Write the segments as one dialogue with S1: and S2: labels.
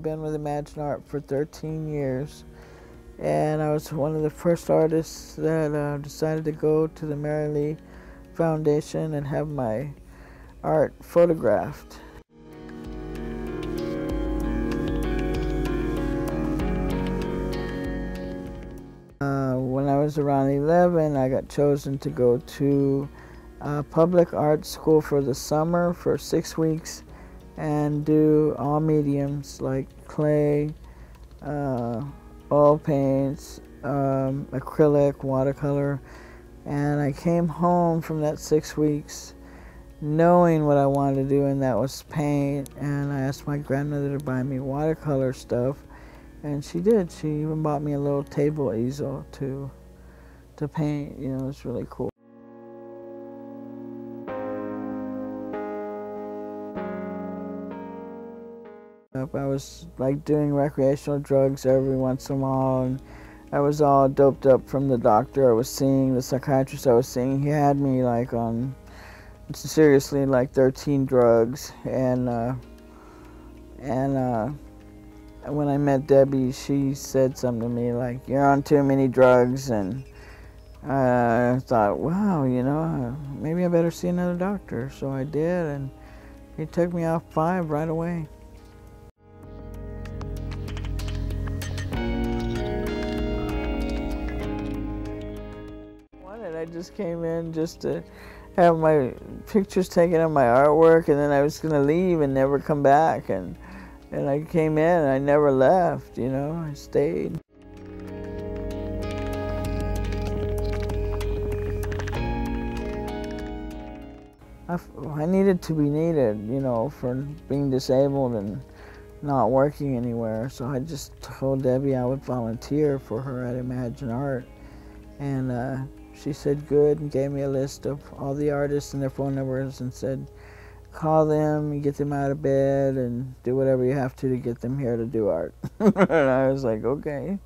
S1: been with Imagine Art for 13 years. And I was one of the first artists that decided to go to the Mary Lee Foundation and have my art photographed. When I was around 11, I got chosen to go to public art school for the summer for 6 weeks and do all mediums like clay, oil paints, acrylic, watercolor. And I came home from that 6 weeks knowing what I wanted to do, and that was paint. And I asked my grandmother to buy me watercolor stuff, and she did. She even bought me a little table easel to paint. You know, it's really cool. I was like doing recreational drugs every once in a while, and I was all doped up from the doctor I was seeing, the psychiatrist I was seeing. He had me like on, seriously, like 13 drugs. And when I met Debbie, she said something to me like, "You're on too many drugs." And I thought, wow, you know, maybe I better see another doctor. So I did, and he took me off 5 right away. I just came in just to have my pictures taken of my artwork, and then I was going to leave and never come back. And I came in and I never left, you know, I stayed. I needed to be needed, you know, for being disabled and not working anywhere. So I just told Debbie I would volunteer for her at Imagine Art. And she said good, and gave me a list of all the artists and their phone numbers and said, call them and get them out of bed and do whatever you have to get them here to do art. And I was like, okay.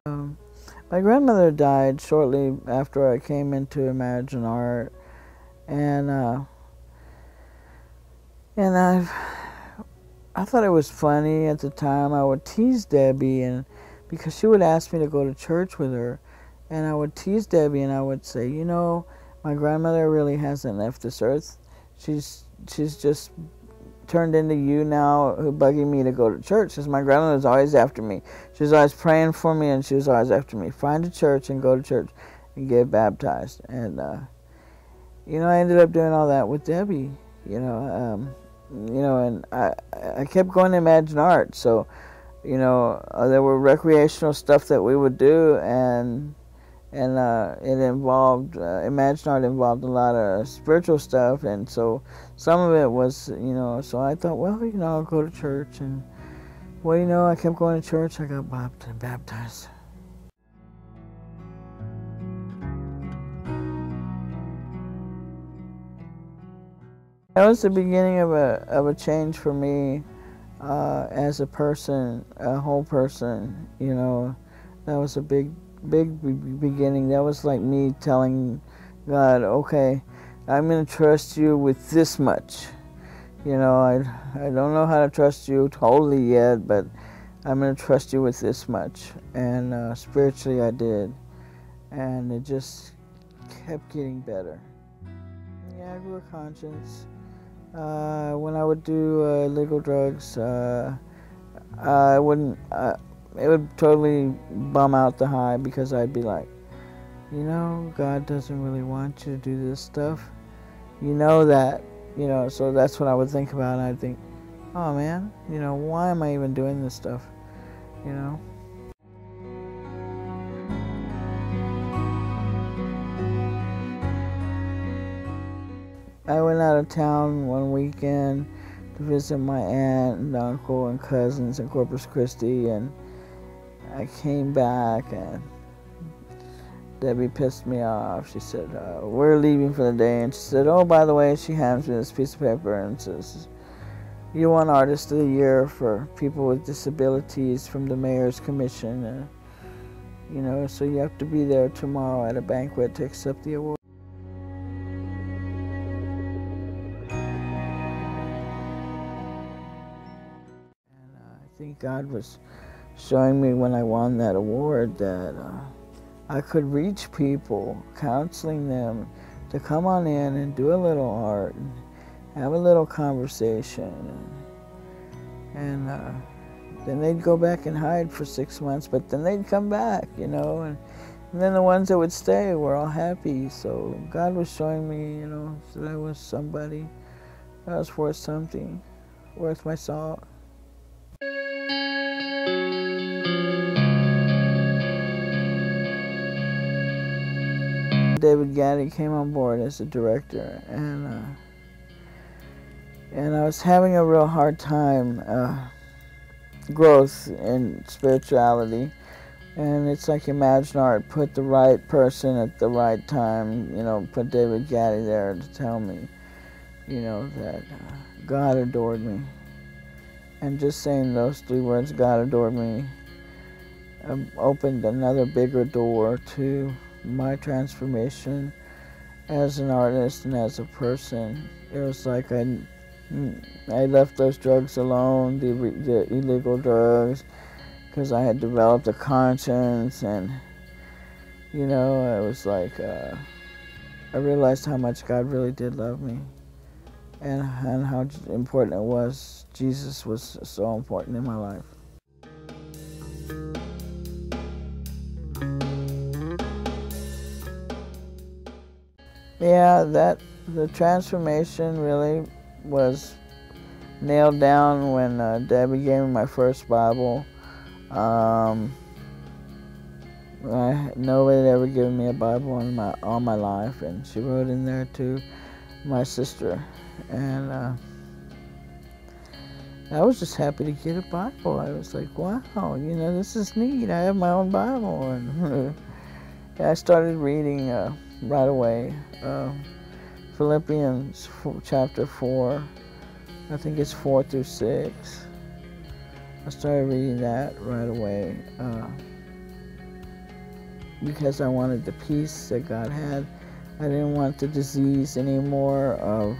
S1: My grandmother died shortly after I came into Imagine Art, and I thought it was funny at the time. I would tease Debbie, and because she would ask me to go to church with her, and I would tease Debbie and I would say, you know, my grandmother really hasn't left this earth. She's just turned into you now, bugging me to go to church, because my grandmother was always after me. She was always praying for me, and she was always after me. Find a church and go to church and get baptized. And you know, I ended up doing all that with Debbie. You know, and I kept going to Imagine Art. So, you know, there were recreational stuff that we would do, and it involved, Imagine Art involved a lot of spiritual stuff, and so some of it was, you know, so I thought, well, you know, I'll go to church, and well, you know, I kept going to church. I got baptized. That was the beginning of a change for me as a person, a whole person. You know, that was a big beginning. That was like me telling God, okay, I'm going to trust you with this much. You know, I don't know how to trust you totally yet, but I'm going to trust you with this much. And spiritually I did. And it just kept getting better. Yeah, I grew a conscience. When I would do illegal drugs, I wouldn't, it would totally bum out the high, because I'd be like, you know, God doesn't really want you to do this stuff. You know that, you know, so that's what I would think about, and I'd think, oh man, you know, why am I even doing this stuff, you know? I went out of town one weekend to visit my aunt and uncle and cousins in Corpus Christi, and I came back and Debbie pissed me off. She said, we're leaving for the day, and she said, oh, by the way, she hands me this piece of paper and says, you won Artist of the Year for people with disabilities from the Mayor's Commission, you know, so you have to be there tomorrow at a banquet to accept the award. think God was showing me when I won that award that I could reach people, counseling them to come on in and do a little art and have a little conversation. And then they'd go back and hide for 6 months, but then they'd come back, you know, and then the ones that would stay were all happy. So God was showing me, you know, that I was somebody that was worth something, worth my salt. David Gaddy came on board as a director, and I was having a real hard time growth in spirituality. And it's like Imagine Art put the right person at the right time, you know, put David Gaddy there to tell me, you know, that God adored me. And just saying those 3 words, God adored me, opened another bigger door to my transformation as an artist and as a person. It was like I left those drugs alone, the illegal drugs, because I had developed a conscience, and, you know, it was like I realized how much God really did love me, and how important it was. Jesus was so important in my life. Yeah, the transformation really was nailed down when Debbie gave me my first Bible. Nobody had ever given me a Bible in all my life, and she wrote in there to my sister, and I was just happy to get a Bible. I was like, wow, you know, this is neat. I have my own Bible, and I started reading right away. Philippians chapter 4, I think it's 4 through 6. I started reading that right away because I wanted the peace that God had. I didn't want the disease anymore of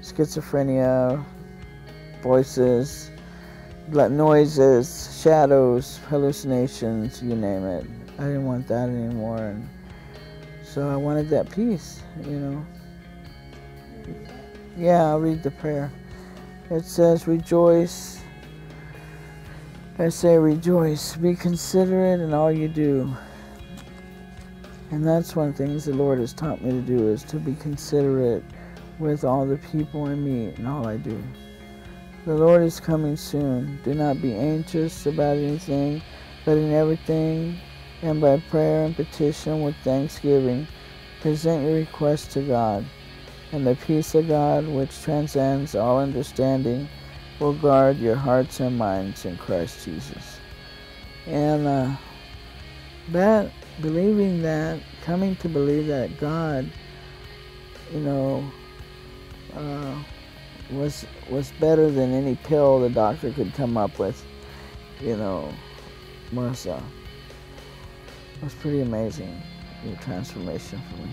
S1: schizophrenia, voices, noises, shadows, hallucinations, you name it. I didn't want that anymore, and so I wanted that peace, you know. Yeah, I'll read the prayer. It says, rejoice. I say rejoice. Be considerate in all you do. And that's one of the things the Lord has taught me to do, is to be considerate with all the people I meet and all I do. The Lord is coming soon. Do not be anxious about anything, but in everything, and by prayer and petition with thanksgiving, present your requests to God. And the peace of God, which transcends all understanding, will guard your hearts and minds in Christ Jesus. And believing that, coming to believe that God, you know, was better than any pill the doctor could come up with, you know, was pretty amazing, the transformation for me.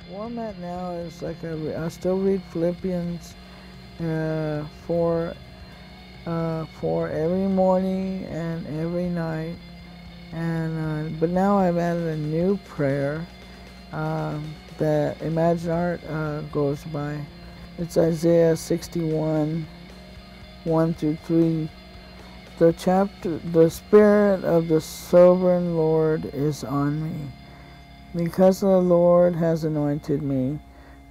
S1: Format now is like I still read Philippians 4 every morning and every night, and but now I've added a new prayer that Imagine Art goes by. It's Isaiah 61, 1 through 3. The Spirit of the Sovereign Lord is on me, because the Lord has anointed me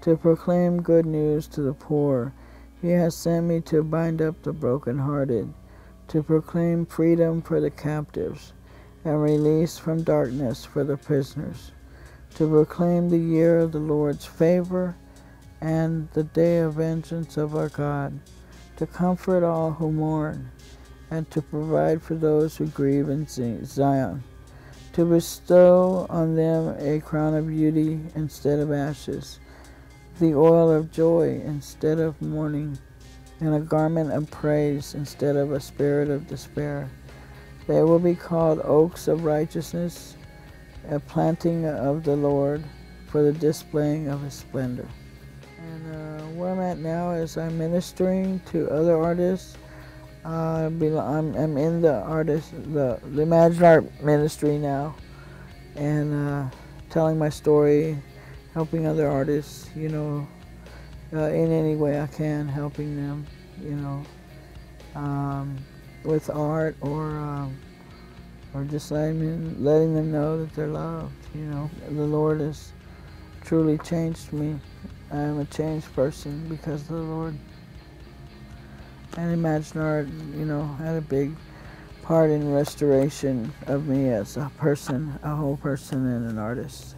S1: to proclaim good news to the poor. He has sent me to bind up the brokenhearted, to proclaim freedom for the captives, and release from darkness for the prisoners, to proclaim the year of the Lord's favor and the day of vengeance of our God, to comfort all who mourn, and to provide for those who grieve in Zion, to bestow on them a crown of beauty instead of ashes, the oil of joy instead of mourning, and a garment of praise instead of a spirit of despair. They will be called oaks of righteousness, a planting of the Lord, for the displaying of His splendor. And where I'm at now is I'm ministering to other artists. I'm in the Imagine Art ministry now, and telling my story, helping other artists, you know, in any way I can, helping them, you know, with art or just letting them know that they're loved. You know, the Lord has truly changed me. I am a changed person because of the Lord. And Imagine Art, you know, had a big part in restoration of me as a person, a whole person, and an artist.